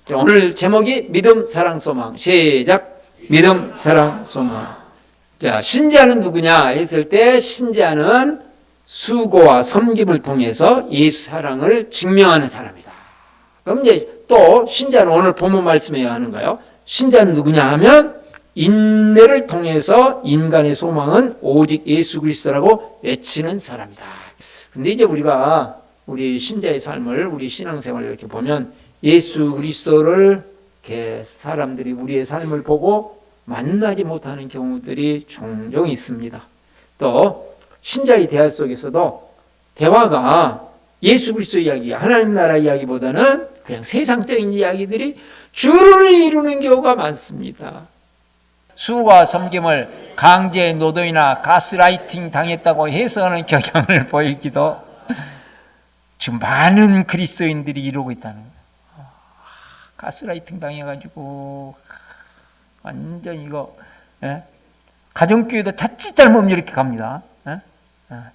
자, 오늘 제목이 믿음, 사랑, 소망. 시작. 믿음, 사랑, 소망. 자, 신자는 누구냐 했을 때 신자는 수고와 섬김을 통해서 예수 사랑을 증명하는 사람이다. 그럼 이제 또 신자는 오늘 본문 말씀에 하는가요? 신자는 누구냐 하면 인내를 통해서 인간의 소망은 오직 예수 그리스도라고 외치는 사람이다. 근데 이제 우리가 우리 신자의 삶을, 우리 신앙생활을 이렇게 보면 예수 그리스도를 이렇게 사람들이 우리의 삶을 보고 만나지 못하는 경우들이 종종 있습니다. 또 신자의 대화 속에서도 대화가 예수 그리스도 이야기, 하나님 나라 이야기보다는 그냥 세상적인 이야기들이 주를 이루는 경우가 많습니다. 수고와 섬김을 강제 노동이나 가스라이팅 당했다고 해석하는 경향을 보이기도 지금 많은 그리스도인들이 이루고 있다는 거예요. 가스라이팅 당해가지고 완전 이거 가정교회도 자칫 잘못하면 이렇게 갑니다.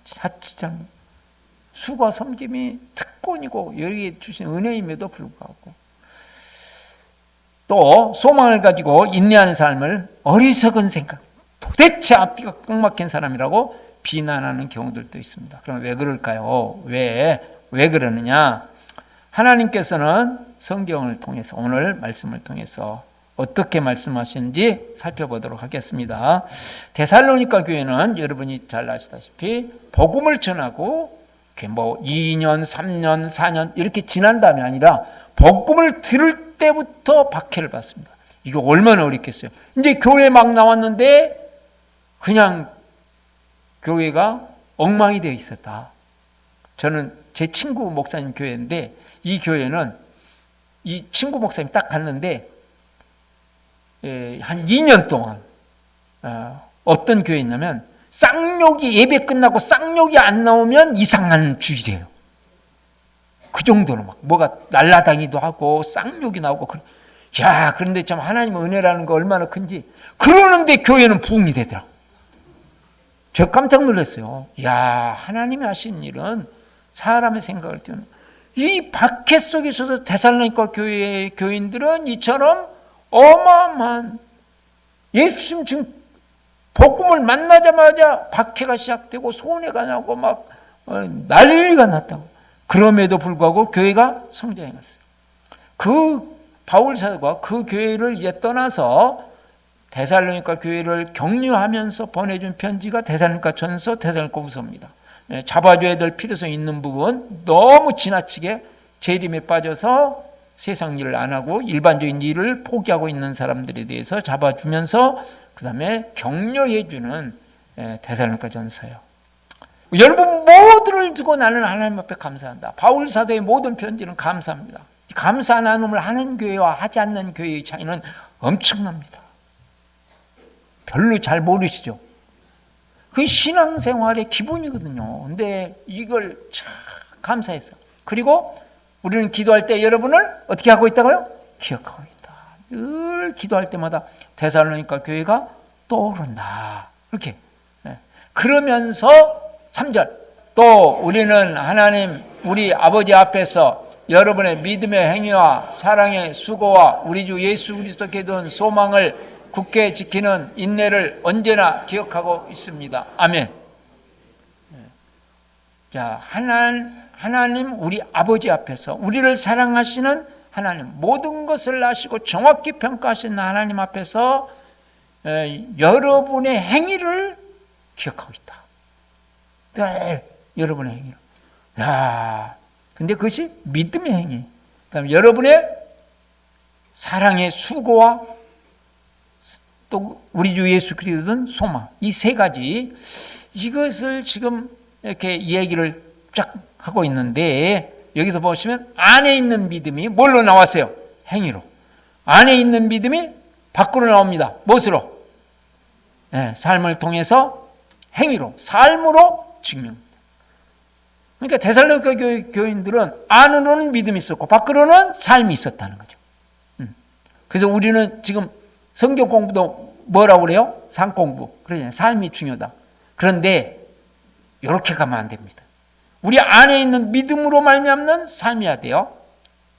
자칫 잘못. 수고와 섬김이 특권이고 여기에 주신 은혜임에도 불구하고 또 소망을 가지고 인내하는 삶을 어리석은 생각, 도대체 앞뒤가 꽉 막힌 사람이라고 비난하는 경우들도 있습니다. 그럼 왜 그럴까요? 왜 그러느냐? 하나님께서는 성경을 통해서 오늘 말씀을 통해서 어떻게 말씀하시는지 살펴보도록 하겠습니다. 데살로니가 교회는 여러분이 잘 아시다시피 복음을 전하고 2년, 3년, 4년 이렇게 지난 다음이 아니라 복음을 들을 때부터 박해를 받습니다. 이거 얼마나 어렵겠어요. 이제 교회 막 나왔는데 그냥 교회가 엉망이 되어 있었다. 저는 제 친구 목사님 교회인데 이 교회는 이 친구 목사님 딱 갔는데 한 2년 동안 어떤 교회냐면 쌍욕이 예배 끝나고 쌍욕이 안 나오면 이상한 주일이에요. 그 정도로 막 뭐가 날라다니기도 하고 쌍욕이 나오고 야, 그런데 참 하나님의 은혜라는 거 얼마나 큰지 그러는데 교회는 부흥이 되더라고. 제가 깜짝 놀랐어요. 야, 하나님이 하신 일은 사람의 생각을 뛰어넘는 이 박해 속에서도 데살로니가 교회의 교인들은 이처럼 어마어마한 예수님 지금 복음을 만나자마자 박해가 시작되고 손해가 나고 막 난리가 났다고. 그럼에도 불구하고 교회가 성장해 갔어요. 그 바울 사도가 그 교회를 이제 떠나서 데살로니가 교회를 격려하면서 보내준 편지가 데살로니가 전서, 데살로니가 후서입니다. 잡아줘야 될 필요성이 있는 부분 너무 지나치게 재림에 빠져서 세상 일을 안 하고 일반적인 일을 포기하고 있는 사람들에 대해서 잡아주면서 그 다음에 격려해주는 데살로니가 전서예요. 여러분 모두를 두고 나는 하나님 앞에 감사한다. 바울 사도의 모든 편지는 감사합니다. 감사 나눔을 하는 교회와 하지 않는 교회의 차이는 엄청납니다. 별로 잘 모르시죠? 그게 신앙생활의 기본이거든요. 근데 이걸 참 감사해서. 그리고 우리는 기도할 때 여러분을 어떻게 하고 있다고요? 기억하고 있다. 늘 기도할 때마다 데살로니가 교회가 떠오른다. 이렇게. 그러면서 3절. 또 우리는 하나님 우리 아버지 앞에서 여러분의 믿음의 행위와 사랑의 수고와 우리 주 예수 그리스도께 둔 소망을 굳게 지키는 인내를 언제나 기억하고 있습니다. 아멘. 자, 하나님 우리 아버지 앞에서 우리를 사랑하시는 하나님, 모든 것을 아시고 정확히 평가하시는 하나님 앞에서 여러분의 행위를 기억하고 있다. 늘 여러분의 행위를. 야, 근데 그것이 믿음의 행위. 그다음에 여러분의 사랑의 수고와 또 우리 주 예수 그리스도는 소망. 이 세 가지 이것을 지금 이렇게 얘기를 쫙 하고 있는데 여기서 보시면 안에 있는 믿음이 뭘로 나왔어요? 행위로. 안에 있는 믿음이 밖으로 나옵니다. 무엇으로? 삶을 통해서 행위로, 삶으로 증명합니다. 그러니까 데살로니가 교인들은 안으로는 믿음이 있었고 밖으로는 삶이 있었다는 거죠. 그래서 우리는 지금 성경 공부도 뭐라고 그래요? 상 공부. 그러잖아요. 삶이 중요하다. 그런데 이렇게 가면 안 됩니다. 우리 안에 있는 믿음으로 말미암는 삶이어야 돼요.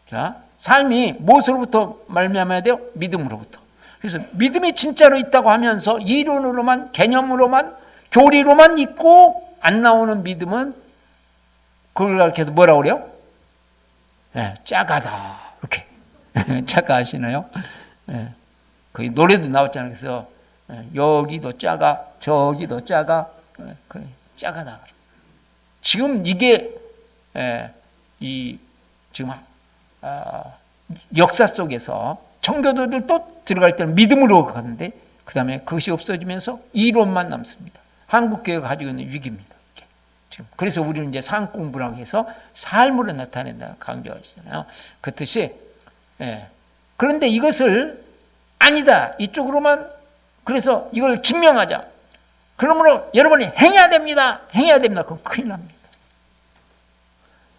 자, 삶이 무엇으로부터 말미암아야 돼요? 믿음으로부터. 그래서 믿음이 진짜로 있다고 하면서 이론으로만, 개념으로만, 교리로만 있고 안 나오는 믿음은 그걸 가르쳐서 뭐라고 그래요? 네, 짜가다. 이렇게. 짜가 아시나요? 네. 거기 노래도 나왔잖아요. 그래서 여기도 짜가, 저기도 짜가, 짜가다. 지금 이게 지금 역사 속에서 청교도들도 들어갈 때는 믿음으로 가는데 그 다음에 그것이 없어지면서 이론만 남습니다. 한국교회가 가지고 있는 위기입니다. 지금 그래서 우리는 이제 삶 공부라고 해서 삶으로 나타낸다 강조하시잖아요. 그 뜻이 그런데 이것을 아니다 이쪽으로만 그래서 이걸 증명하자. 그러므로 여러분이 행해야 됩니다. 행해야 됩니다. 그럼 큰일 납니다.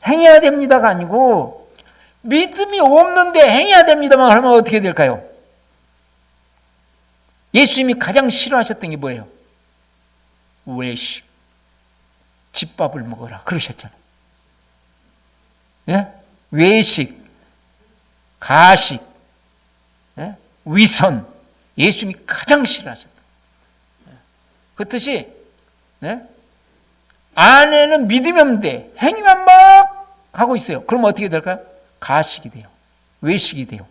행해야 됩니다가 아니고 믿음이 없는데 행해야 됩니다만 하면 어떻게 될까요? 예수님이 가장 싫어하셨던 게 뭐예요? 외식, 집밥을 먹어라 그러셨잖아요. 예? 외식, 가식, 예? 위선, 예수님이 가장 싫어하셨다. 그 뜻이 안에는 믿음이 없는데 행위만 막 하고 있어요. 그럼 어떻게 될까요? 가식이 돼요. 외식이 돼요.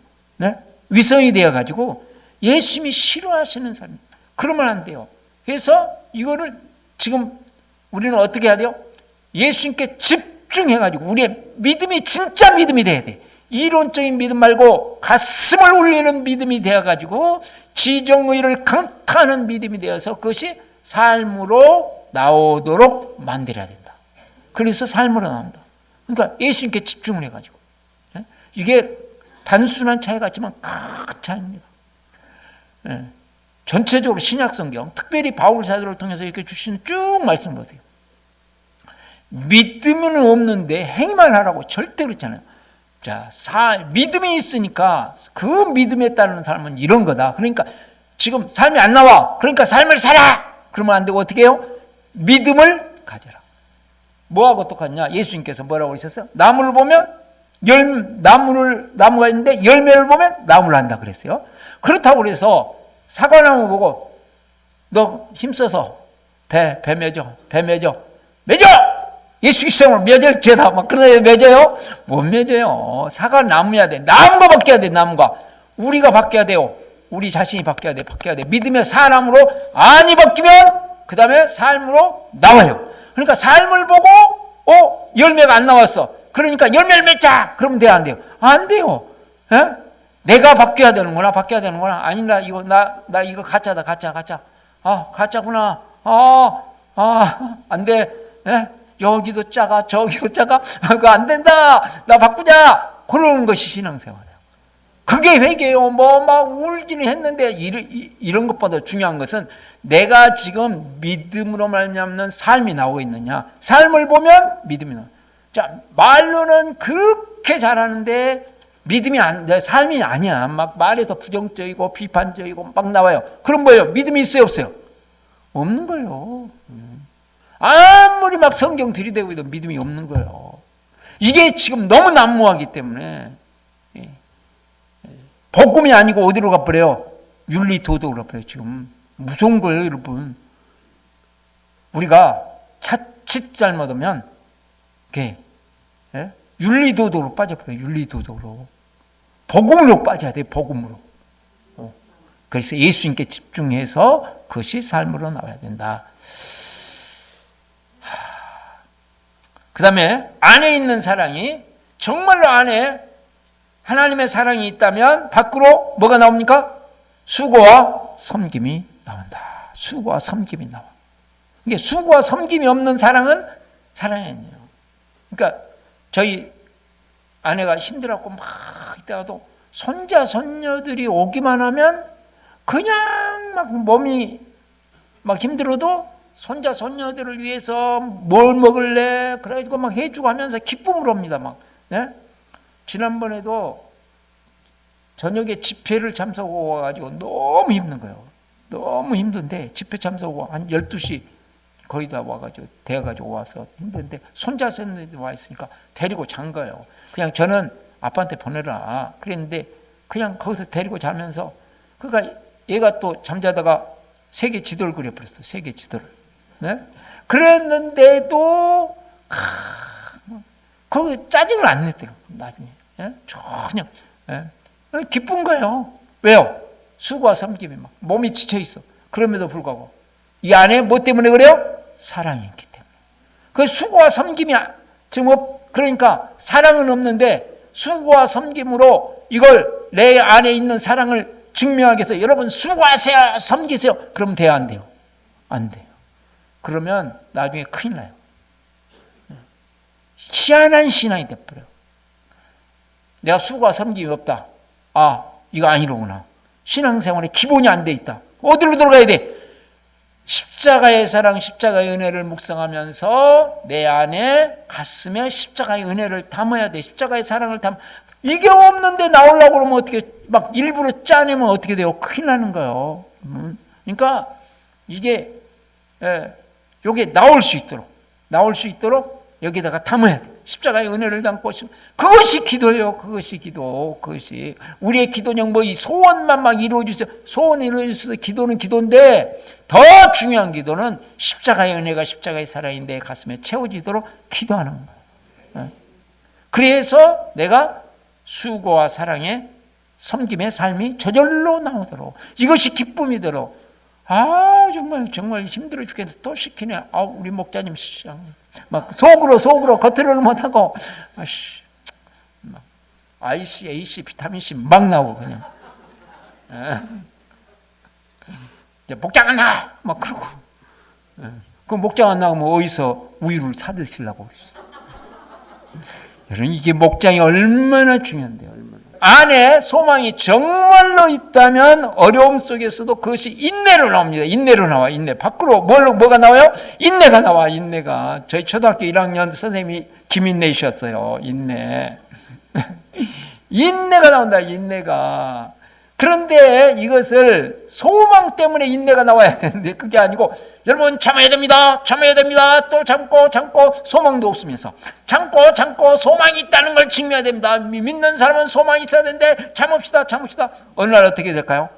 위선이 되어가지고 예수님이 싫어하시는 사람입니다. 그러면 안 돼요. 그래서 이거를 지금 우리는 어떻게 해야 돼요? 예수님께 집중해가지고 우리의 믿음이 진짜 믿음이 돼야 돼. 이론적인 믿음 말고 가슴을 울리는 믿음이 되어가지고 지정의를 강타하는 믿음이 되어서 그것이 삶으로 나오도록 만들어야 된다. 그래서 삶으로 나온다. 그러니까 예수님께 집중을 해가지고 이게 단순한 차이 같지만 큰 차이입니다. 전체적으로 신약성경 특별히 바울 사도를 통해서 이렇게 주시는 쭉 말씀을 보세요. 믿음은 없는데 행위만 하라고 절대 그렇잖아요. 자, 믿음이 있으니까 그 믿음에 따르는 삶은 이런 거다. 그러니까 지금 삶이 안 나와. 그러니까 삶을 살아. 그러면 안 되고 어떻게 해요? 믿음을 가져라. 뭐하고 똑같냐? 예수님께서 뭐라고 그러셨어요? 나무를 보면 나무가 있는데 열매를 보면 나무를 한다 그랬어요. 그렇다고 그래서 사과나무 보고 너 힘써서 배 맺어 예수 그리스도로 맺을 죄다 막 그러다 맺어요? 못 맺어요. 사과나무야 돼. 나무가 바뀌어야 돼. 나무가 우리가 바뀌어야 돼요. 우리 자신이 바뀌어야 돼. 믿음의 사람으로 안이 바뀌면 그 다음에 삶으로 나와요. 그러니까 삶을 보고 열매가 안 나왔어. 그러니까 열매를 맺자. 그러면 돼요, 안 돼요? 안 돼요. 내가 바뀌어야 되는구나. 아니다. 이거 나 이거 가짜다. 가짜. 가짜구나. 안 돼. 여기도 작아, 저기도 작아. 그거 안 된다. 나 바꾸자. 그러는 것이 신앙생활이에요. 그게 회개예요. 막 울기는 했는데 이런 것보다 중요한 것은 내가 지금 믿음으로 말미암는 삶이 나오고 있느냐. 삶을 보면 믿음이 나와. 자, 말로는 그렇게 잘하는데 믿음이 삶이 아니야. 막 말에서 부정적이고 비판적이고 막 나와요. 그럼 뭐예요? 믿음이 있어요, 없어요? 없는 거예요. 아무리 막 성경 들이대고 해도 믿음이 없는 거예요. 이게 지금 너무 난무하기 때문에 복음이 아니고 어디로 가버려요? 윤리도덕으로 가버려요. 지금 무서운 거예요, 여러분. 우리가 자칫 잘못하면 윤리도덕으로 빠져버려요. 윤리도덕으로. 복음으로 빠져야 돼요. 복음으로. 그래서 예수님께 집중해서 그것이 삶으로 나와야 된다. 그 다음에 안에 있는 사랑이 정말로 안에 하나님의 사랑이 있다면 밖으로 뭐가 나옵니까? 수고와 섬김이 나온다. 수고와 섬김이 나와. 이게 수고와 섬김이 없는 사랑은 사랑이 아니에요. 그러니까 저희 아내가 힘들었고 막 이때가도 손자 손녀들이 오기만 하면 그냥 막 몸이 막 힘들어도 손자 손녀들을 위해서 뭘 먹을래? 그래가지고 막 해주고 하면서 기쁨을 합니다. 막. 지난번에도 저녁에 집회를 참석하고 와가지고 너무 힘든 거예요. 너무 힘든데 집회 참석하고 한 12시 거의 다 와가지고 되어가지고 와서 힘든데 손자 손녀들이 와 있으니까 데리고 잔 거예요. 그냥 저는 아빠한테 보내라. 그랬는데 그냥 거기서 데리고 자면서 그러니까 얘가 또 잠자다가 세계 지도를 그려버렸어. 세계 지도를. 네? 그랬는데도 거기 짜증을 안 냈더라고. 나중에. 예? 전혀. 예? 기쁜 거예요. 왜요? 수고와 섬김이 막 몸이 지쳐 있어. 그럼에도 불구하고 이 안에 뭐 때문에 그래요? 사랑이 있기 때문에. 그 수고와 섬김이 지금 그러니까 사랑은 없는데 수고와 섬김으로 이걸 내 안에 있는 사랑을 증명하기 위해서 여러분 수고하세요, 섬기세요. 그러면 돼요, 안 돼요? 안 돼요. 그러면 나중에 큰일 나요. 희한한 신앙이 돼버려요. 내가 수고와 섬김이 없다. 아, 이거 아니로구나. 신앙생활에 기본이 안 돼 있다. 어디로 들어가야 돼? 십자가의 사랑, 십자가의 은혜를 묵상하면서 내 안에 가슴에 십자가의 은혜를 담아야 돼. 십자가의 사랑을 이게 없는데 나오려고 그러면 어떻게 막 일부러 짜내면 어떻게 돼요? 큰일 나는 거예요. 그러니까 이게 요게 나올 수 있도록 여기다가 담아야 돼. 십자가의 은혜를 담고 그것이 기도예요. 그것이 기도. 그것이 우리의 기도는 뭐 이 소원만 막 이루어주세요. 소원이 이루어주세요. 기도는 기도인데 더 중요한 기도는 십자가의 은혜가 십자가의 사랑이 내 가슴에 채워지도록 기도하는 거예요. 그래서 내가 수고와 사랑의 섬김의 삶이 저절로 나오도록 이것이 기쁨이도록 정말 힘들어 죽겠는데 또 시키네. 우리 목자님 막 속으로 겉으로는 못하고 막 IC, AC, 비타민C 막 나오고 그냥 이제 목장 안 나! 막 그러고 그 목장 안 나오면 어디서 우유를 사 드시려고 그러지. 여러분 이게 목장이 얼마나 중요한데요. 안에 소망이 정말로 있다면 어려움 속에서도 그것이 인내로 나옵니다. 인내로 나와. 인내. 밖으로 뭐가 나와요? 인내가 나와. 인내가. 저희 초등학교 1학년 선생님이 김인내이셨어요. 인내. 인내가 나온다. 인내가. 그런데 이것을 소망 때문에 인내가 나와야 되는데 그게 아니고 여러분 참아야 됩니다. 또 참고 소망도 없으면서 참고 소망이 있다는 걸 증명해야 됩니다. 믿는 사람은 소망이 있어야 되는데 참읍시다. 어느 날 어떻게 될까요?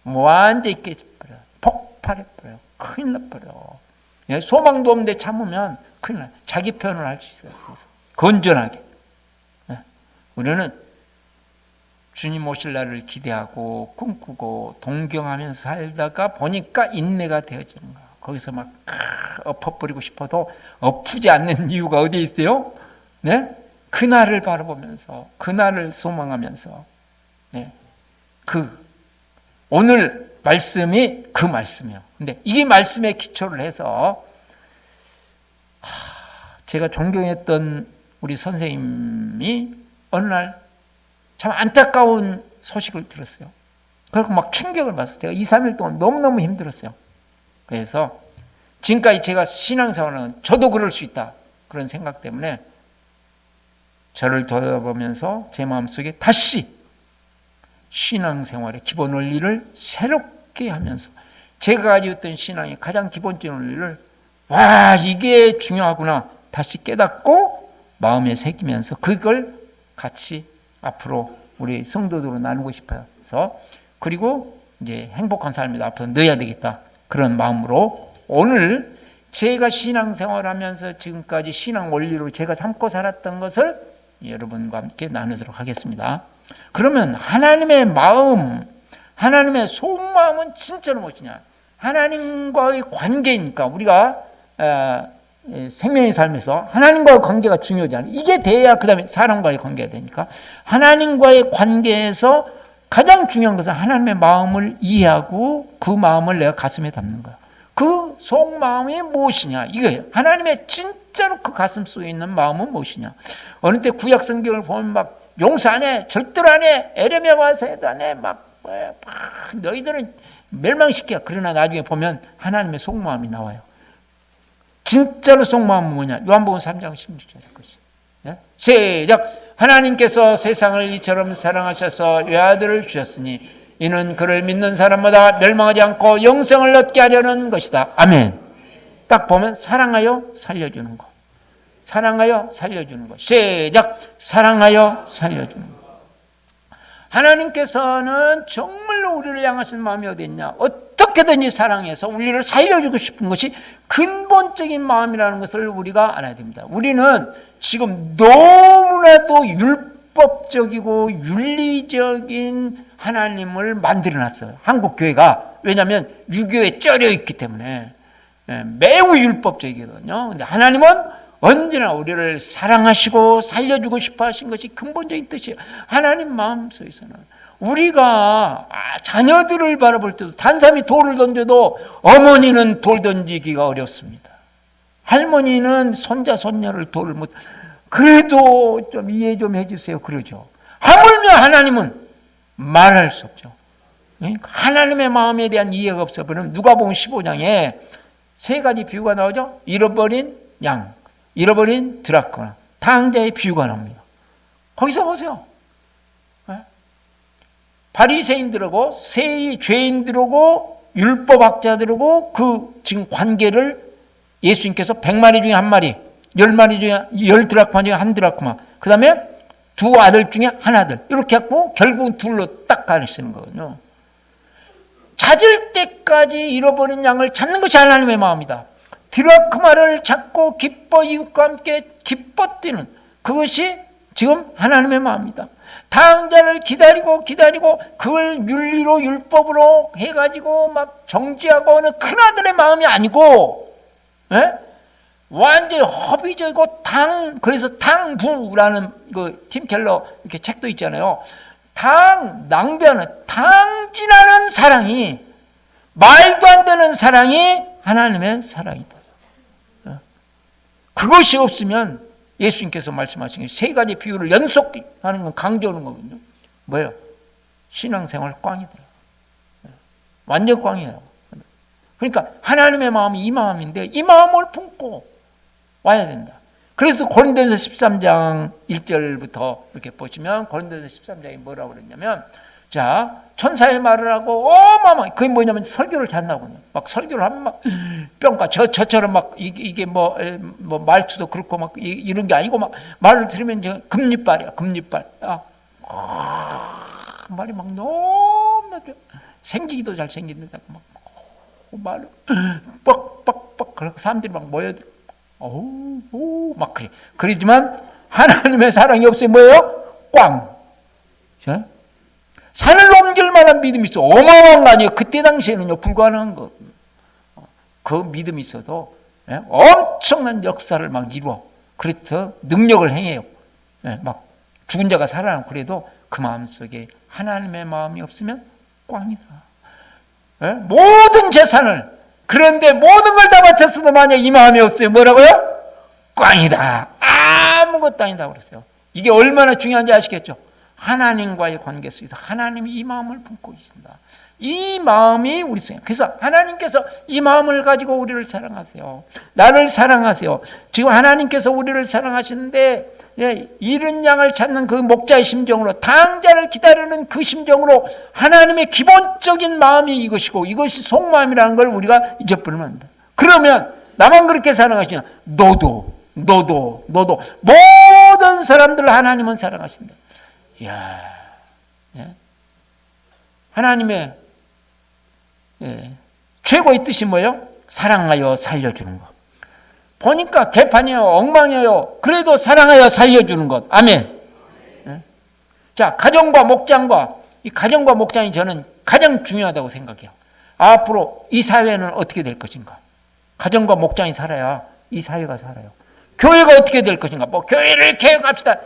완전히 깨져버려요. 폭발해버려요. 큰일 나버려요. 소망도 없는데 참으면 큰일 나요. 자기 표현을 할 수 있어요. 그래서 건전하게. 우리는 주님 오실 날을 기대하고 꿈꾸고 동경하면서 살다가 보니까 인내가 되어지는 거야. 거기서 막 엎어버리고 싶어도 엎지 않는 이유가 어디에 있어요? 네? 그날을 바라보면서 그날을 소망하면서 오늘 말씀이 그 말씀이에요. 근데 이 말씀에 기초를 해서 제가 존경했던 우리 선생님이 어느 날 참 안타까운 소식을 들었어요. 그래서 막 충격을 받았어요. 제가 2, 3일 동안 너무너무 힘들었어요. 그래서 지금까지 제가 신앙생활은 저도 그럴 수 있다. 그런 생각 때문에 저를 돌아보면서 제 마음속에 다시 신앙생활의 기본 원리를 새롭게 하면서 제가 가지고 있던 신앙의 가장 기본적인 원리를 이게 중요하구나 다시 깨닫고 마음에 새기면서 그걸 같이 앞으로 우리 성도들로 나누고 싶어요. 그래서 그리고 이제 행복한 삶을 앞으로 넣어야 되겠다. 그런 마음으로 오늘 제가 신앙생활하면서 지금까지 신앙 원리로 제가 삼고 살았던 것을 여러분과 함께 나누도록 하겠습니다. 그러면 하나님의 마음, 하나님의 속마음은 진짜로 무엇이냐? 하나님과의 관계니까 우리가 생명의 삶에서 하나님과의 관계가 중요하잖아요. 이게 돼야 그 다음에 사람과의 관계가 되니까 하나님과의 관계에서 가장 중요한 것은 하나님의 마음을 이해하고 그 마음을 내가 가슴에 담는 거야. 그 속마음이 무엇이냐? 이거예요. 하나님의 진짜로 그 가슴 속에 있는 마음은 무엇이냐? 어느 때 구약 성경을 보면 막 용서 안 해, 절대로 안 해, 에레미야 와서도 안 해, 너희들은 멸망시켜. 그러나 나중에 보면 하나님의 속마음이 나와요. 진짜로 속마음은 뭐냐? 요한복음 3장 16절의 것이. 시작. 하나님께서 세상을 이처럼 사랑하셔서 외아들을 주셨으니 이는 그를 믿는 사람마다 멸망하지 않고 영생을 얻게 하려는 것이다. 아멘. 딱 보면 사랑하여 살려주는 거. 사랑하여 살려주는 것. 시작. 사랑하여 살려주는 것. 하나님께서는 정말로 우리를 향하신 마음이 어디 있냐? 어떻게든지 사랑해서 우리를 살려주고 싶은 것이 근본적인 마음이라는 것을 우리가 알아야 됩니다. 우리는 지금 너무나도 율법적이고 윤리적인 하나님을 만들어놨어요. 한국 교회가. 왜냐하면 유교에 쩔여 있기 때문에 매우 율법적이거든요. 근데 하나님은 언제나 우리를 사랑하시고 살려주고 싶어 하신 것이 근본적인 뜻이에요. 하나님 마음속에서는 우리가 자녀들을 바라볼 때도 단삼이 돌을 던져도 어머니는 돌 던지기가 어렵습니다. 할머니는 손자 손녀를 돌을 못, 그래도 좀 이해 좀 해주세요 그러죠. 하물며 하나님은 말할 수 없죠. 하나님의 마음에 대한 이해가 없어버리면 누가복음 15장에 세 가지 비유가 나오죠. 잃어버린 양, 잃어버린 드라크나, 탕자의 비유가 나옵니다. 거기서 보세요. 바리새인들하고 세리 죄인들하고 율법학자들하고 그 지금 관계를 예수님께서 100마리 중에 한 마리, 10마리 중에 10드라크마 중에 한 드라크마, 그 다음에 두 아들 중에 한 아들, 이렇게 갖고 결국은 둘로 딱 가르치는 거거든요. 찾을 때까지 잃어버린 양을 찾는 것이 하나님의 마음이다. 드라크마를 찾고 기뻐 이웃과 함께 기뻐 뛰는 그것이 지금 하나님의 마음이다. 탕자를 기다리고 그걸 윤리로 율법으로 해가지고 막 정지하고 하는 큰아들의 마음이 아니고, 완전히 허비적이고 그래서 탕부라는 그 팀 켈러 이렇게 책도 있잖아요. 낭비하는 탕진하는 사랑이, 말도 안 되는 사랑이 하나님의 사랑이다. 그것이 없으면 예수님께서 말씀하신 세 가지 비유를 연속하는 건 강조하는 거거든요. 뭐예요? 신앙생활 꽝이다. 완전 꽝이에요. 그러니까 하나님의 마음이 이 마음인데 이 마음을 품고 와야 된다. 그래서 고린도전서 13장 1절부터 이렇게 보시면 고린도전서 13장이 뭐라고 그랬냐면, 자, 천사의 말을 하고 어마어마, 그게 뭐냐면 설교를 잘나거든요. 막 설교를 하면 막 뿅까 저처럼 막 이게 뭐 말투도 그렇고 막 이런 게 아니고 막 말을 들으면 이제 금리빨이야, 금리빨. 말이 막 너무 생기기도 잘 생긴다. 막 말을 뻑뻑뻑 그렇고 사람들이 막 모여들어. 막 그래. 그러지만 하나님의 사랑이 없으면 뭐예요? 꽝. 산을 넘길 만한 믿음이 있어. 어마어마한 거 아니에요. 그때 당시에는요, 불가능한 거. 그 믿음이 있어도 엄청난 역사를 막 이루어. 그래서 능력을 행해요. 막 죽은 자가 살아나고 그래도 그 마음 속에 하나님의 마음이 없으면 꽝이다. 모든 재산을, 그런데 모든 걸 다 바쳤어도 만약 이 마음이 없어요. 뭐라고요? 꽝이다. 아무것도 아니다 그랬어요. 이게 얼마나 중요한지 아시겠죠? 하나님과의 관계 속에서 하나님이 이 마음을 품고 계신다. 이 마음이 우리 속에. 그래서 하나님께서 이 마음을 가지고 우리를 사랑하세요. 나를 사랑하세요. 지금 하나님께서 우리를 사랑하시는데 잃은 양을 찾는 그 목자의 심정으로, 탕자를 기다리는 그 심정으로 하나님의 기본적인 마음이 이것이고, 이것이 속마음이라는 걸 우리가 잊어버리면 안 돼. 그러면 나만 그렇게 사랑하시냐? 너도 모든 사람들을 하나님은 사랑하신다. 이야, 하나님의 최고의 뜻이 뭐예요? 사랑하여 살려주는 것. 보니까 개판이에요. 엉망이에요. 그래도 사랑하여 살려주는 것. 아멘. 자, 가정과 목장과, 이 가정과 목장이 저는 가장 중요하다고 생각해요. 앞으로 이 사회는 어떻게 될 것인가? 가정과 목장이 살아야 이 사회가 살아요. 교회가 어떻게 될 것인가? 뭐 교회를 개혁합시다.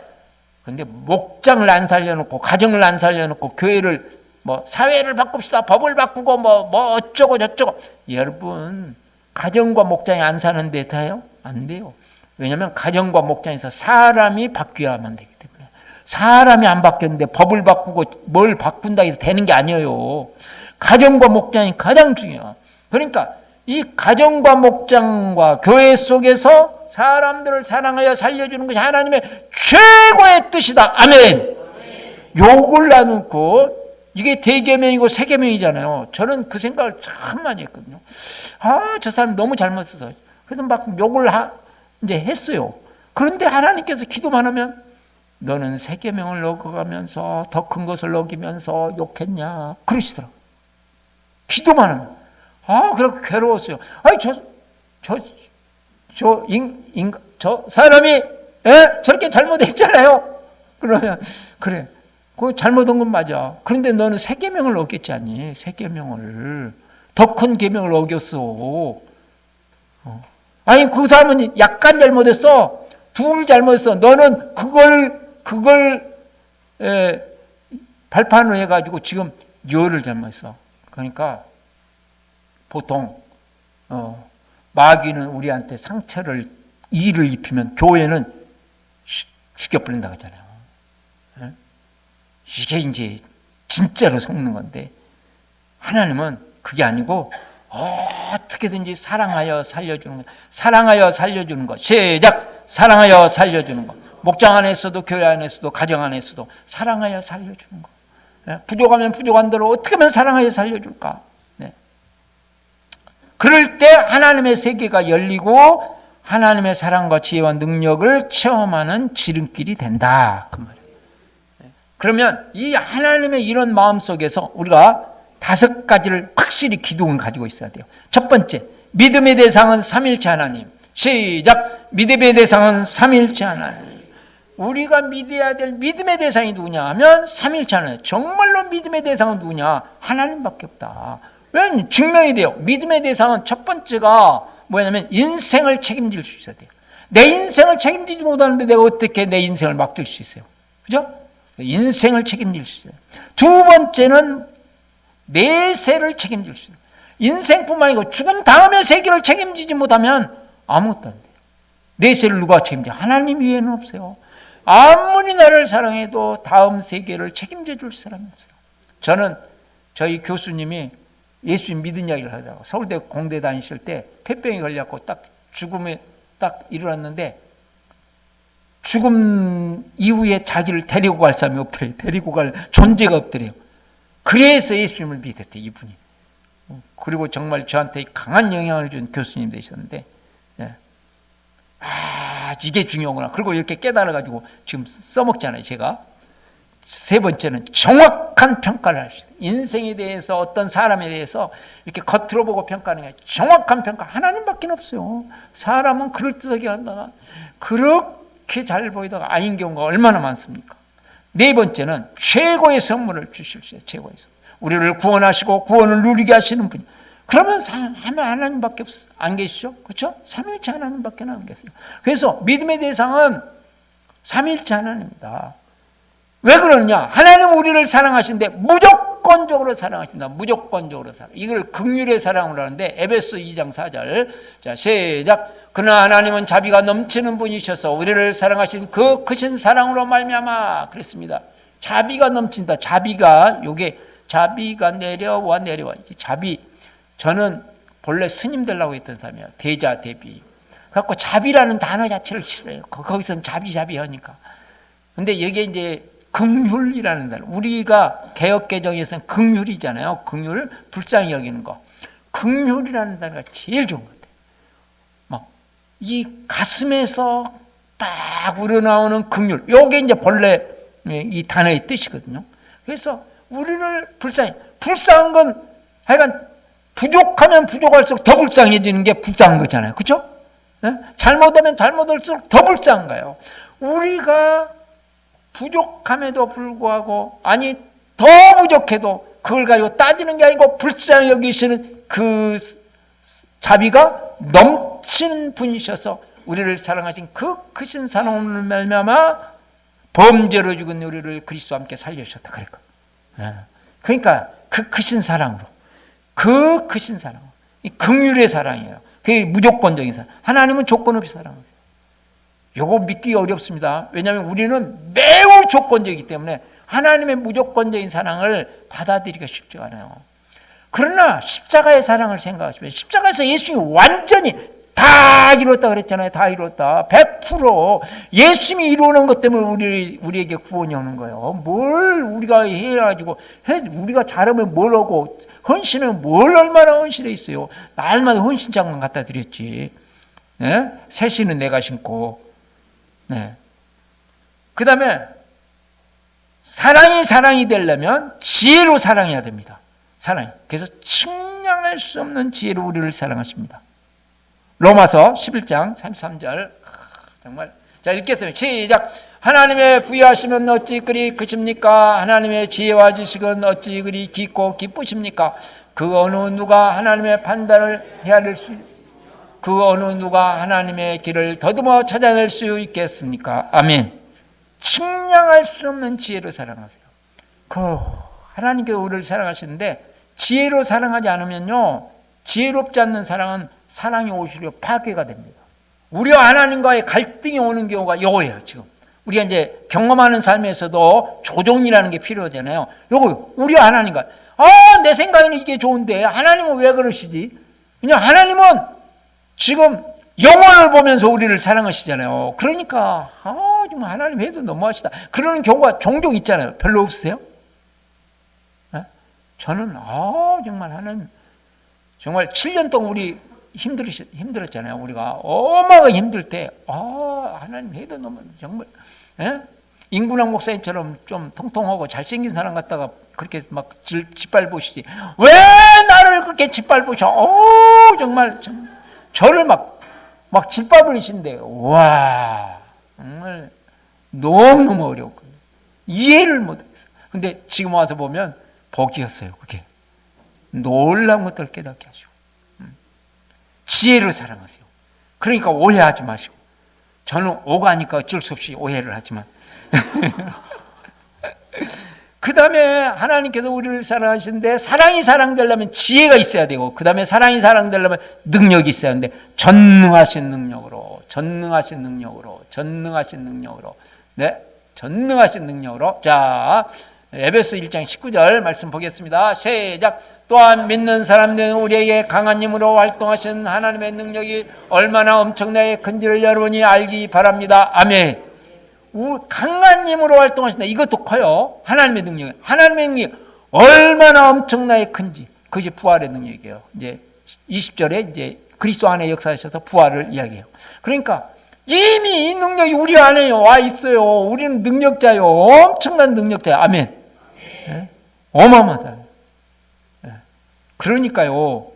근데 목장을 안 살려놓고, 가정을 안 살려놓고, 교회를 뭐 사회를 바꿉시다, 법을 바꾸고 뭐 어쩌고 저쩌고. 여러분, 가정과 목장이 안 사는 데 다요? 안 돼요. 왜냐하면 가정과 목장에서 사람이 바뀌어야만 되기 때문에. 사람이 안 바뀌었는데 법을 바꾸고 뭘 바꾼다 해서 되는 게 아니에요. 가정과 목장이 가장 중요해요. 그러니까 이 가정과 목장과 교회 속에서 사람들을 사랑하여 살려주는 것이 하나님의 최고의 뜻이다. 아멘. 욕을 나누고, 이게 대계명이고 세계명이잖아요. 저는 그 생각을 참 많이 했거든요. 저 사람 너무 잘못해서. 그래서 막 욕을 이제 했어요. 그런데 하나님께서 기도만 하면 너는 새 계명을 어겨가면서 더 큰 것을 어기면서 욕했냐 그러시더라고요. 기도만 하면. 그렇게 괴로웠어요. 아니 저 사람이 저렇게 잘못했잖아요. 그러면 그래, 그 잘못한 건 맞아. 그런데 너는 새 계명을 어겼지 않니? 새 계명을 더 큰 계명을 어겼어. 아니 그 사람은 약간 잘못했어. 둘 잘못했어. 너는 그걸 발판으로 해가지고 지금 열을 잘못했어. 그러니까 보통 마귀는 우리한테 상처를 이를 입히면 교회는 죽여버린다고 하잖아요. 이게 이제 진짜로 속는 건데 하나님은 그게 아니고 어떻게든지 사랑하여 살려주는 것. 사랑하여 살려주는 것. 시작! 사랑하여 살려주는 것. 목장 안에서도 교회 안에서도 가정 안에서도 사랑하여 살려주는 것. 부족하면 부족한 대로 어떻게 하면 사랑하여 살려줄까? 네. 그럴 때 하나님의 세계가 열리고 하나님의 사랑과 지혜와 능력을 체험하는 지름길이 된다. 그 말이에요. 그러면 이 하나님의 이런 마음 속에서 우리가 5가지를 확실히 기둥을 가지고 있어야 돼요. 첫 번째, 믿음의 대상은 삼일체 하나님. 시작! 믿음의 대상은 삼일체 하나님. 우리가 믿어야 될 믿음의 대상이 누구냐 하면 삼일체 하나님. 정말로 믿음의 대상은 누구냐? 하나님밖에 없다. 왜? 증명이 돼요. 믿음의 대상은 첫 번째가 뭐냐면 인생을 책임질 수 있어야 돼요. 내 인생을 책임지지 못하는데 내가 어떻게 내 인생을 맡길 수 있어요? 그죠? 인생을 책임질 수 있어요. 두 번째는 내세를 책임질 수 있어요. 인생뿐만 아니고 죽은 다음의 세계를 책임지지 못하면 아무것도 안 돼요. 내세를 누가 책임져? 하나님 위에는 없어요. 아무리 나를 사랑해도 다음 세계를 책임져 줄 사람이 없어요. 저는 저희 교수님이 예수님 믿은 이야기를 하다가 서울대 공대 다니실 때 폐병이 걸려갖고 딱 죽음에 딱 일어났는데 죽음 이후에 자기를 데리고 갈 사람이 없더래요. 데리고 갈 존재가 없더래요. 그래서 예수님을 믿었대, 이분이. 그리고 정말 저한테 강한 영향을 준 교수님 되셨는데, 이게 중요하구나. 그리고 이렇게 깨달아가지고 지금 써먹잖아요, 제가. 세 번째는 정확한 평가를 할 수 있어요. 인생에 대해서 어떤 사람에 대해서 이렇게 겉으로 보고 평가하는 게 정확한 평가 하나님밖에 없어요. 사람은 그럴듯하게 한다가 그렇게 잘 보이다가 아닌 경우가 얼마나 많습니까? 네 번째는 최고의 선물을 주실 수 있어요. 최고의 선물. 우리를 구원하시고 구원을 누리게 하시는 분이. 그러면 하나님밖에 안 계시죠? 그렇죠? 삼일체 하나님밖에 안 계세요. 그래서 믿음의 대상은 삼일체 하나님입니다. 왜 그러느냐? 하나님은 우리를 사랑하시는데 무조건적으로 사랑하십니다. 무조건적으로 사랑. 이걸 긍휼의 사랑으로 하는데 에베소 2장 4절. 자, 시작. 그러나 하나님은 자비가 넘치는 분이셔서 우리를 사랑하신 그 크신 사랑으로 말미암아 그랬습니다. 자비가 넘친다. 요게 자비가 내려와. 자비. 저는 본래 스님 되려고 했던 사람이에요. 대자 대비. 그래갖고 자비라는 단어 자체를 싫어해요. 거기서는 자비 하니까. 근데 이게 이제 긍휼이라는 단어. 우리가 개혁개정에서는 긍휼이잖아요. 긍휼, 불쌍히 여기는 거. 긍휼이라는 단어가 제일 좋은 것 같아요. 이 가슴에서 딱 우러나오는 긍휼. 요게 이제 본래 이 단어의 뜻이거든요. 그래서 우리를 불쌍한 건 하여간 부족하면 부족할수록 더 불쌍해지는 게 불쌍한 거잖아요. 그렇죠? 잘못하면 잘못할수록 더 불쌍한 거예요. 우리가 부족함에도 불구하고 더 부족해도 그걸 가지고 따지는 게 아니고 불쌍히 여기시는 그 자비가 넘치는 분이셔서 우리를 사랑하신 그 크신 사랑으로 말미암아 범죄로 죽은 우리를 그리스도와 함께 살려주셨다. 그러니까 그 크신 사랑으로 이 긍휼의 사랑이에요. 그게 무조건적인 사랑. 하나님은 조건 없이 사랑해요. 요거 믿기 어렵습니다. 왜냐하면 우리는 매우 조건적이기 때문에 하나님의 무조건적인 사랑을 받아들이기가 쉽지가 않아요. 그러나 십자가의 사랑을 생각하시면 십자가에서 예수님이 완전히 다 이뤘다 그랬잖아요. 다 이뤘다. 100% 예수님이 이루는 것 때문에 우리에게 구원이 오는 거예요. 뭘 우리가 해가지고 우리가 잘하면 뭘 하고 헌신은 뭘 얼마나 헌신해 있어요. 날마다 헌신장만 갖다 드렸지. 새 신은 내가 신고 네. 그 다음에 사랑이 되려면 지혜로 사랑해야 됩니다. 사랑이. 그래서 측량할 수 없는 지혜로 우리를 사랑하십니다. 로마서 11장 33절. 정말. 자, 읽겠습니다. 시작. 하나님의 부여하시면 어찌 그리 크십니까? 하나님의 지혜와 지식은 어찌 그리 깊고 기쁘십니까? 그 어느 누가 하나님의 판단을 헤아릴 수, 그 어느 누가 하나님의 길을 더듬어 찾아낼 수 있겠습니까? 아멘. 측량할 수 없는 지혜로 사랑하세요. 그 하나님께서 우리를 사랑하시는데 지혜로 사랑하지 않으면요, 지혜롭지 않는 사랑은 사랑이 오히려 파괴가 됩니다. 우리와 하나님과의 갈등이 오는 경우가 요거예요. 지금 우리가 이제 경험하는 삶에서도 조정이라는 게 필요하잖아요. 요거 우리와 하나님과, 내 생각에는 이게 좋은데 하나님은 왜 그러시지? 그냥 하나님은 지금 영혼을 보면서 우리를 사랑하시잖아요. 그러니까 좀 하나님 해도 너무하시다 그러는 경우가 종종 있잖아요. 별로 없으세요? 네? 저는 정말 하나님, 정말 7년 동안 우리 힘들었잖아요. 우리가 어마어마하게 힘들 때 하나님 해도 너무 정말, 예? 인구랑 목사님처럼 좀 통통하고 잘생긴 사람 갖다가 그렇게 막 짓밟으시지 왜 나를 그렇게 짓밟으셔? 정말 저를 막 짓밟으신데, 와, 정말 너무너무 어려웠거든요. 이해를 못했어요. 근데 지금 와서 보면 복이었어요. 그게 놀라운 것들을 깨닫게 하시고, 지혜를 사랑하세요. 그러니까 오해하지 마시고. 저는 오가니까 어쩔 수 없이 오해를 하지만 그 다음에 하나님께서 우리를 사랑하시는데, 사랑이 사랑되려면 지혜가 있어야 되고, 그 다음에 사랑이 사랑되려면 능력이 있어야 하는데, 전능하신 능력으로, 네, 전능하신 능력으로. 자, 에베소 1장 19절 말씀 보겠습니다. 시작. 또한 믿는 사람들은 우리에게 강한 힘으로 활동하신 하나님의 능력이 얼마나 엄청나게 큰지를 여러분이 알기 바랍니다. 아멘. 강한 힘으로 활동하신다. 이것도 커요. 하나님의 능력이. 하나님의 능력이 얼마나 엄청나게 큰지. 그것이 부활의 능력이에요. 이제 20절에 이제 그리스도 안에 역사하셔서 부활을 이야기해요. 그러니까 이미 이 능력이 우리 안에 와 있어요. 우리는 능력자요. 엄청난 능력자예요. 아멘. 네? 어마어마하다. 네. 그러니까요,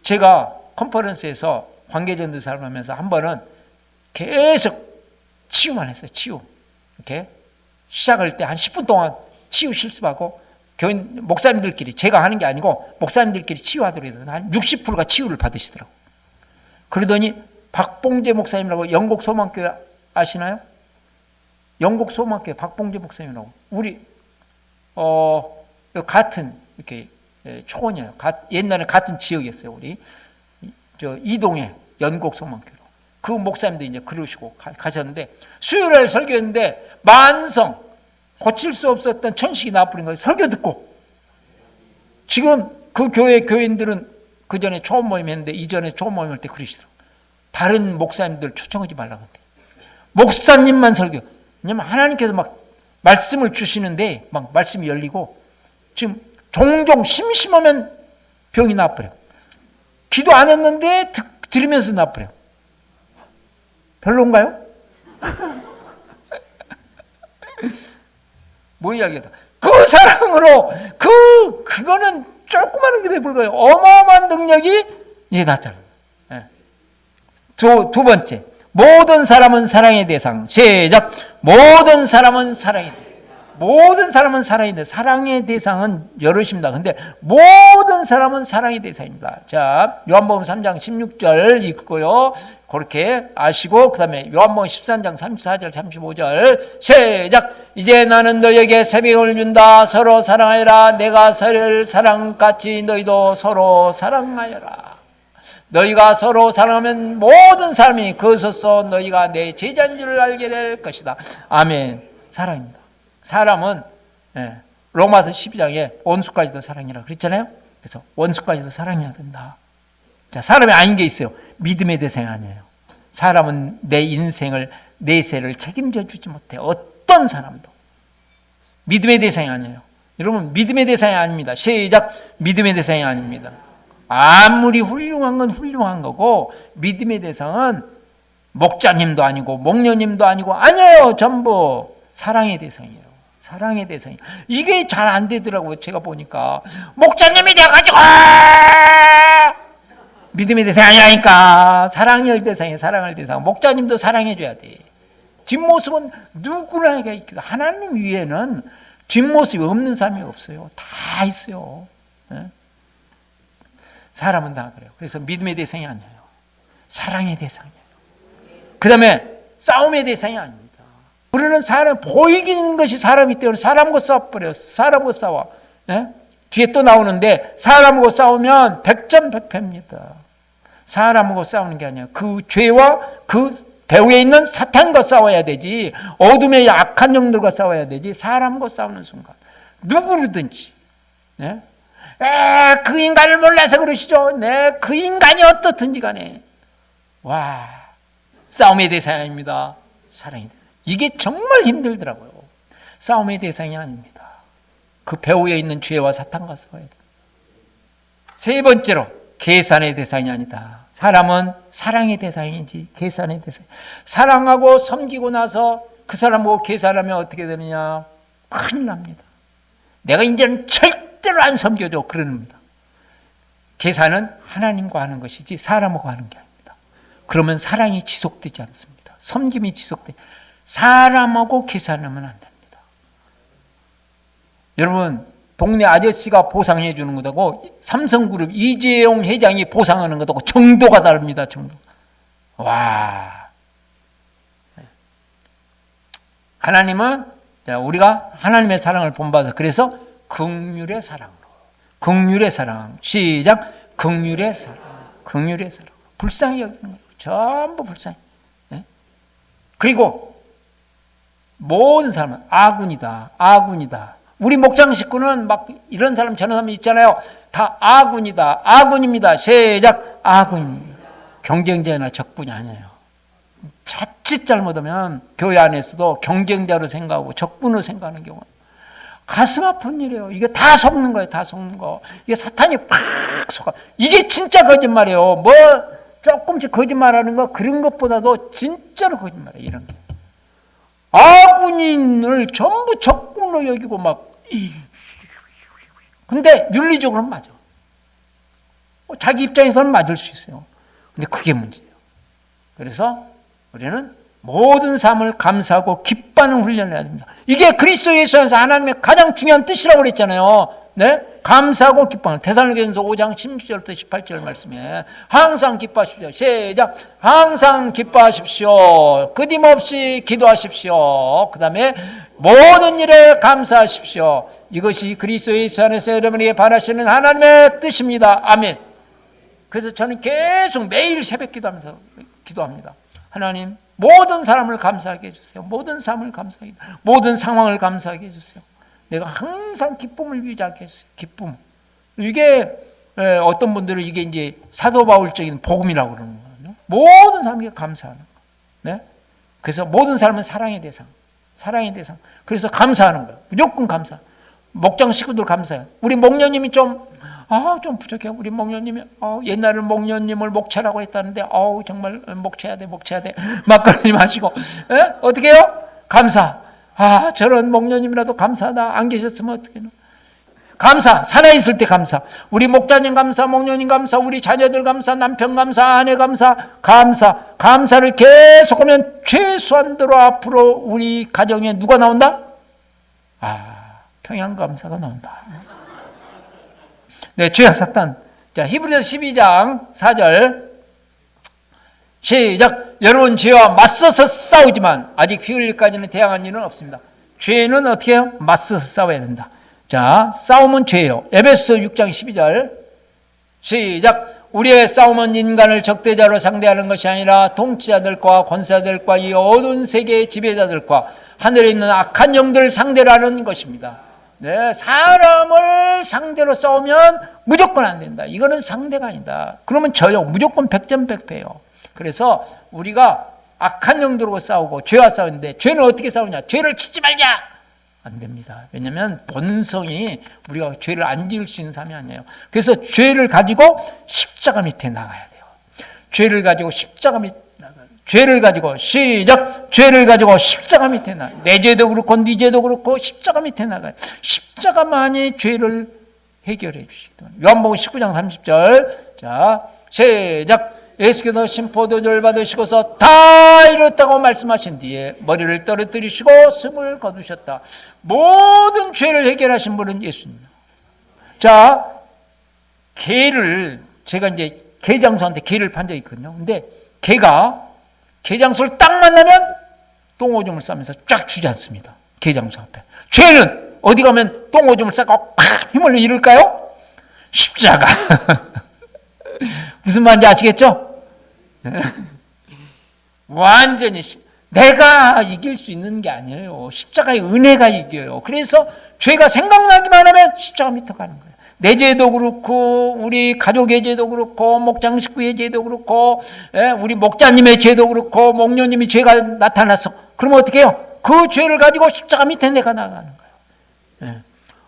제가 컨퍼런스에서 관계전도사를 하면서 한 번은 계속 치유만 했어요. 치유. 이렇게 시작할 때 한 10분 동안 치유 실습하고, 교인 목사님들끼리, 제가 하는 게 아니고 목사님들끼리 치유하도록 해서 한 60%가 치유를 받으시더라고요. 그러더니 박봉재 목사님이라고, 영국 소망교회 아시나요? 영국 소망교회 박봉재 목사님이라고, 우리 같은 이렇게 초원이에요. 옛날에 같은 지역이었어요. 우리 이동에 연곡 소망교회. 그 목사님도 이제 그러시고 가셨는데, 수요일에 설교했는데 만성 고칠 수 없었던 천식이 나버린 거예요. 설교 듣고. 지금 그 교회 교인들은 그 전에 초원 모임 했는데, 이전에 초원 모임 할 때 그러시더라고요. 다른 목사님들 초청하지 말라고 한대. 목사님만 설교. 왜냐면 하나님께서 막 말씀을 주시는데 막 말씀이 열리고, 지금 종종 심심하면 병이 나버려요. 기도 안 했는데 들으면서 나버려요. 별론가요? 뭐 이야기다. 그 사랑으로 그거는 조그마한 것에 불과해요. 어마어마한 능력이 이제 나타나요. 두 번째, 모든 사람은 사랑의 대상. 시작. 모든 사람은 사랑의 대상. 모든 사람은 사랑의 대상. 사랑의 대상은 여럿입니다. 근데 모든 사람은 사랑의 대상입니다. 자, 요한복음 3장 16절 읽고요. 그렇게 아시고, 그 다음에 요한복음 13장 34절 35절 시작. 이제 나는 너희에게 새벽을 준다. 서로 사랑하여라. 내가 서로를 사랑같이 너희도 서로 사랑하여라. 너희가 서로 사랑하면 모든 사람이 그것으로서 너희가 내 제자인 줄 알게 될 것이다. 아멘. 사랑입니다. 사람은 로마서 12장에 원수까지도 사랑이라 그랬잖아요. 그래서 원수까지도 사랑해야 된다. 자, 사람이 아닌 게 있어요. 믿음의 대상이 아니에요. 사람은 내 인생을, 내 세를 책임져 주지 못해. 어떤 사람도 믿음의 대상이 아니에요. 여러분, 믿음의 대상이 아닙니다. 시작. 믿음의 대상이 아닙니다. 아무리 훌륭한 건 훌륭한 거고, 믿음의 대상은 목자님도 아니고 목녀님도 아니고 아니에요. 전부 사랑의 대상이에요. 사랑의 대상이에요. 이게 잘 안 되더라고요. 제가 보니까 목자님이 돼가지고 믿음의 대상이 아니라니까. 사랑의 대상이에요. 사랑의 대상. 목자님도 사랑해줘야 돼. 뒷모습은 누구나 있고 하나님 위에는 뒷모습이 없는 사람이 없어요. 다 있어요. 네? 사람은 다 그래요. 그래서 믿음의 대상이 아니에요. 사랑의 대상이에요. 그 다음에 싸움의 대상이 아닙니다. 우리는 사람, 보이는 것이 사람이 때문에 사람하고 싸워버려요. 사람하고 싸워. 네? 뒤에 또 나오는데 사람하고 싸우면 백전백패입니다. 사람하고 싸우는 게 아니라 그 죄와 그 배후에 있는 사탄과 싸워야 되지, 어둠의 악한 영들과 싸워야 되지, 사람과 싸우는 순간 누구든지 네? 그 인간을 몰라서 그러시죠. 네, 그 인간이 어떻든지 간에 와, 싸움의 대상입니다. 사랑의 대상. 이게 정말 힘들더라고요. 싸움의 대상이 아닙니다. 그 배후에 있는 죄와 사탄과 싸워야 돼요. 세 번째로 계산의 대상이 아니다. 사람은 사랑의 대상이지 계산의 대상. 사랑하고 섬기고 나서 그 사람하고 계산하면 어떻게 되느냐? 큰일 납니다. 내가 이제는 절대로 안 섬겨줘. 그럽니다. 계산은 하나님과 하는 것이지 사람하고 하는 게 아닙니다. 그러면 사랑이 지속되지 않습니다. 섬김이 지속돼. 사람하고 계산하면 안 됩니다. 여러분, 동네 아저씨가 보상해 주는 것하고 삼성그룹 이재용 회장이 보상하는 것하고 정도가 다릅니다. 정도. 와. 하나님은 우리가 하나님의 사랑을 본받아서 그래서 긍휼의 사랑으로. 긍휼의 사랑. 시작. 긍휼의 사랑. 긍휼의 사랑. 불쌍히 여기는 거예요. 전부 불쌍히. 네? 그리고 모든 사람은 아군이다. 아군이다. 우리 목장 식구는 막 이런 사람 저런 사람 있잖아요. 다 아군이다. 아군입니다. 시작. 아군입니다. 경쟁자나 적군이 아니에요. 자칫 잘못하면 교회 안에서도 경쟁자로 생각하고 적군으로 생각하는 경우 가슴 아픈 일이에요. 이게 다 속는 거예요. 다 속는 거. 이게 사탄이 팍 속아. 이게 진짜 거짓말이에요. 뭐 조금씩 거짓말하는 거 그런 것보다도 진짜로 거짓말이에요. 이런 게. 아군인을 전부 적군으로 여기고 막 근데 윤리적으로는 맞아. 자기 입장에서는 맞을 수 있어요. 근데 그게 문제예요. 그래서 우리는 모든 삶을 감사하고 기뻐하는 훈련을 해야 됩니다. 이게 그리스도 예수 안에서 하나님의 가장 중요한 뜻이라고 그랬잖아요. 네? 감사하고 기뻐하는. 데살로니가전서 5장 16절부터 18절 말씀에 항상 기뻐하십시오. 시작. 항상 기뻐하십시오. 끊임없이 기도하십시오. 그 다음에 모든 일에 감사하십시오. 이것이 그리스도 예수 안에서 여러분에게 바라시는 하나님의 뜻입니다. 아멘. 그래서 저는 계속 매일 새벽 기도하면서 기도합니다. 하나님, 모든 사람을 감사하게 해주세요. 모든 삶을 감사하게 해주세요. 모든 상황을 감사하게 해주세요. 내가 항상 기쁨을 유지하게 해주세요. 기쁨. 이게 어떤 분들은 이게 이제 사도 바울적인 복음이라고 그러는 거예요. 모든 사람에게 감사하는 거. 네? 그래서 모든 사람은 사랑의 대상. 사랑의 대상. 그래서 감사하는 거예요. 무조건 감사. 목장 식구들 감사해요. 우리 목녀님이 좀 부족해요. 우리 목녀님이, 옛날에는 목녀님을 목차라고 했다는데, 정말 목차야 돼. 막 그러지 마시고, 어떻게 해요? 감사. 저런 목녀님이라도 감사하다. 안 계셨으면 어떻게 해요? 감사. 살아있을 때 감사. 우리 목자님 감사, 목녀님 감사, 우리 자녀들 감사, 남편 감사, 아내 감사, 감사를 계속하면 최소한대로 앞으로 우리 가정에 누가 나온다? 평양감사가 나온다. 네, 죄와 사탄. 자, 히브리서 12장 4절. 시작. 여러분, 죄와 맞서서 싸우지만 아직 피 흘릴까지는 대항한 일은 없습니다. 죄는 어떻게 해요? 맞서서 싸워야 된다. 자, 싸움은 죄예요. 에베소 6장 12절. 시작. 우리의 싸움은 인간을 적대자로 상대하는 것이 아니라 통치자들과 권세자들과 이 어두운 세계의 지배자들과 하늘에 있는 악한 영들을 상대로 하는 것입니다. 네, 사람을 상대로 싸우면 무조건 안 된다. 이거는 상대가 아니다. 그러면 져요. 무조건 백전백패예요. 그래서 우리가 악한 영들하고 싸우고 죄와 싸우는데 죄는 어떻게 싸우냐? 죄를 짓지 말자. 안 됩니다. 왜냐하면 본성이 우리가 죄를 안 지을 수 있는 사람이 아니에요. 그래서 죄를 가지고 십자가 밑에 나가야 돼요. 죄를 가지고 십자가 밑에 나가요. 죄를 가지고 시작. 죄를 가지고 십자가 밑에 나가. 내 죄도 그렇고 네 죄도 그렇고 십자가 밑에 나가요. 십자가만이 죄를 해결해 주시거든. 요한복음 19장 30절. 자, 시작. 예수께서 심포도주를 받으시고서 다 이뤘다고 말씀하신 뒤에 머리를 떨어뜨리시고 숨을 거두셨다. 모든 죄를 해결하신 분은 예수입니다. 자, 개를 제가 이제 개장수한테 개를 판 적이 있거든요. 근데 개가 개장수를 딱 만나면 똥오줌을 싸면서 쫙 주지 않습니다. 개장수 앞에. 죄는 어디 가면 똥오줌을 싸고 팍 힘을 잃을까요? 십자가. 무슨 말인지 아시겠죠? 완전히 내가 이길 수 있는 게 아니에요. 십자가의 은혜가 이겨요. 그래서 죄가 생각나기만 하면 십자가 밑에 가는 거예요. 내 죄도 그렇고 우리 가족의 죄도 그렇고 목장 식구의 죄도 그렇고 우리 목자님의 죄도 그렇고 목녀님의 죄가 나타났어. 그러면 어떻게 해요? 그 죄를 가지고 십자가 밑에 내가 나가는 거예요.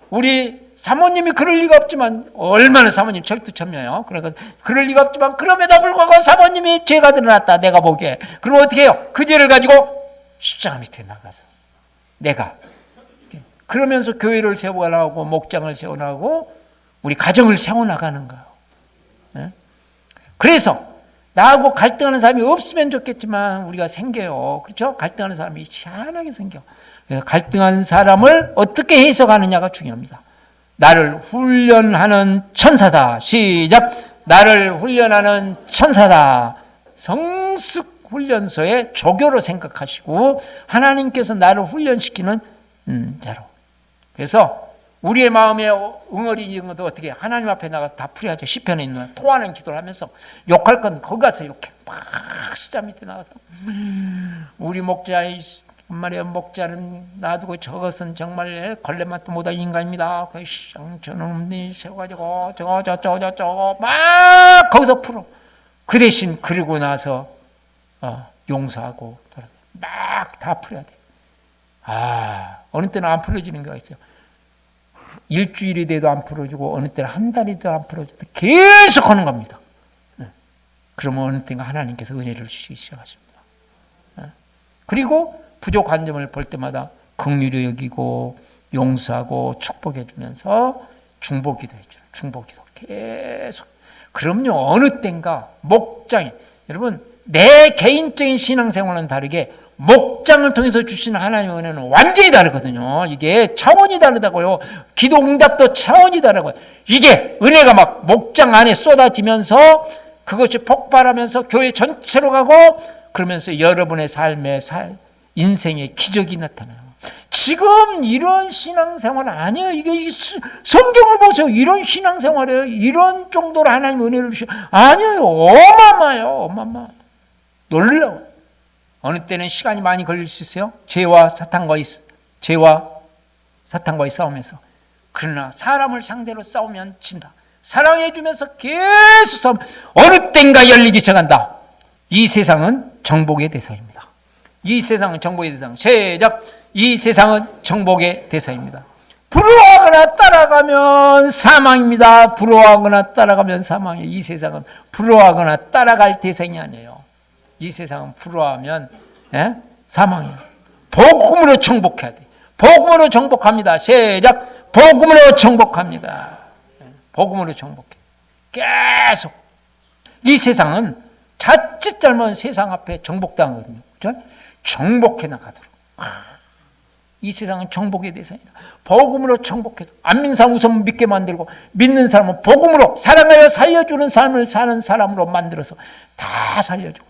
우리 사모님이 그럴 리가 없지만 얼마나 사모님 철두철미해요. 그러니까 그럴 리가 없지만 그럼에도 불구하고 사모님이 죄가 드러났다. 내가 보기에. 그러면 어떻게 해요? 그 죄를 가지고 십자가 밑에 나가서 내가 그러면서 교회를 세워나가고 목장을 세워나가고 우리 가정을 세워나가는 거예요. 그래서 나하고 갈등하는 사람이 없으면 좋겠지만 우리가 생겨요. 그렇죠? 갈등하는 사람이 희한하게 생겨. 그래서 갈등하는 사람을 어떻게 해석하느냐가 중요합니다. 나를 훈련하는 천사다. 시작. 나를 훈련하는 천사다. 성숙 훈련소의 조교로 생각하시고 하나님께서 나를 훈련시키는 자로. 그래서 우리의 마음에 응어리는 것도 어떻게 하나님 앞에 나가서 다 풀어야죠. 시편에 있는 토하는 기도를 하면서 욕할 건 거기 가서 욕해. 막 시자 밑에 나가서 우리 목자의 말이야, 목자는 놔두고 저것은 정말 걸레맛도 못할 인간입니다. 저놈이 세워가지고 저거 막 거기서 풀어. 그 대신 그리고 나서 용서하고 막 다 풀어야 돼. 어느 때는 안 풀어지는 게 있어요. 일주일이 돼도 안 풀어주고 어느 때는 한 달이 돼도 안 풀어주고 계속 하는 겁니다. 그러면 어느 때가 하나님께서 은혜를 주시기 시작하십니다. 그리고 부족한 점을 볼 때마다 긍휼히 여기고 용서하고 축복해 주면서 중보기도 해줘요. 중보기도 계속. 그럼요, 어느 땐가 목장이, 여러분 내 개인적인 신앙생활은 다르게 목장을 통해서 주시는 하나님의 은혜는 완전히 다르거든요. 이게 차원이 다르다고요. 기도 응답도 차원이 다르고요. 이게 은혜가 막 목장 안에 쏟아지면서 그것이 폭발하면서 교회 전체로 가고 그러면서 여러분의 삶에 인생의 기적이 나타나요. 지금 이런 신앙생활 아니에요. 이게 성경을 보세요. 이런 신앙생활이에요. 이런 정도로 하나님 은혜를 주시요. 아니에요. 어마어마해요. 어마어마. 놀라워. 어느 때는 시간이 많이 걸릴 수 있어요. 죄와 사탄과의 싸움에서. 그러나 사람을 상대로 싸우면 진다. 사랑해주면서 계속 싸우면 어느 땐가 열리기 시작한다. 이 세상은 정복의 대상입니다. 이 세상은 정복의 대상. 시작. 이 세상은 정복의 대상입니다. 부러워하거나 따라가면 사망입니다. 부러워하거나 따라가면 사망이에요. 이 세상은 부러워하거나 따라갈 대상이 아니에요. 이 세상은 부러워하면 사망이에요. 복음으로 정복해야 돼. 복음으로 정복합니다. 시작. 복음으로 정복합니다. 복음으로 정복해. 계속. 이 세상은 자칫 잘못은 세상 앞에 정복당하거든요. 그렇죠? 정복해 나가도록. 이 세상은 정복의 대상이다. 복음으로 정복해서 안 믿는 사람 우선 믿게 만들고 믿는 사람은 복음으로 사랑하여 살려주는 삶을 사는 사람으로 만들어서 다 살려주고.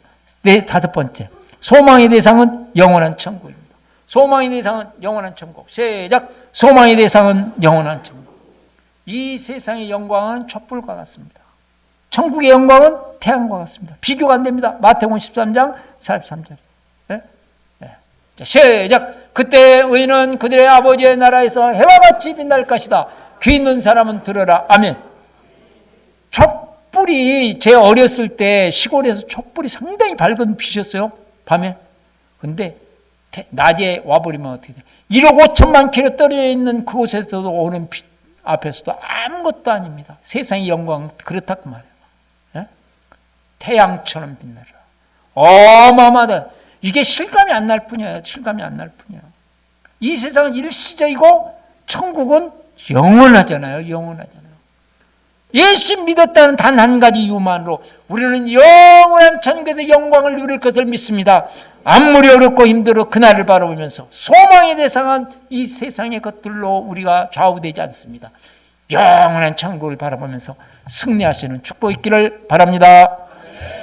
다섯 번째, 소망의 대상은 영원한 천국입니다. 소망의 대상은 영원한 천국. 시작. 소망의 대상은 영원한 천국. 이 세상의 영광은 촛불과 같습니다. 천국의 영광은 태양과 같습니다. 비교가 안 됩니다. 마태복음 13장 43절. 시작. 그때 의인은 그들의 아버지의 나라에서 해와 같이 빛날 것이다. 귀 있는 사람은 들어라. 아멘. 촛불이 제 어렸을 때 시골에서 촛불이 상당히 밝은 빛이었어요. 밤에. 근데 낮에 와버리면 어떻게 돼? 1억 5천만 킬로 떨어져 있는 그곳에서도 오는 빛 앞에서도 아무것도 아닙니다. 세상의 영광은 그렇다고 말해요. 태양처럼 빛나라. 어마어마하다. 이게 실감이 안 날 뿐이에요. 실감이 안 날 뿐이에요. 이 세상은 일시적이고 천국은 영원하잖아요. 영원하잖아요. 예수 믿었다는 단 한 가지 이유만으로 우리는 영원한 천국에서 영광을 누릴 것을 믿습니다. 아무리 어렵고 힘들어 그날을 바라보면서 소망의 대상은 이 세상의 것들로 우리가 좌우되지 않습니다. 영원한 천국을 바라보면서 승리하시는 축복 있기를 바랍니다.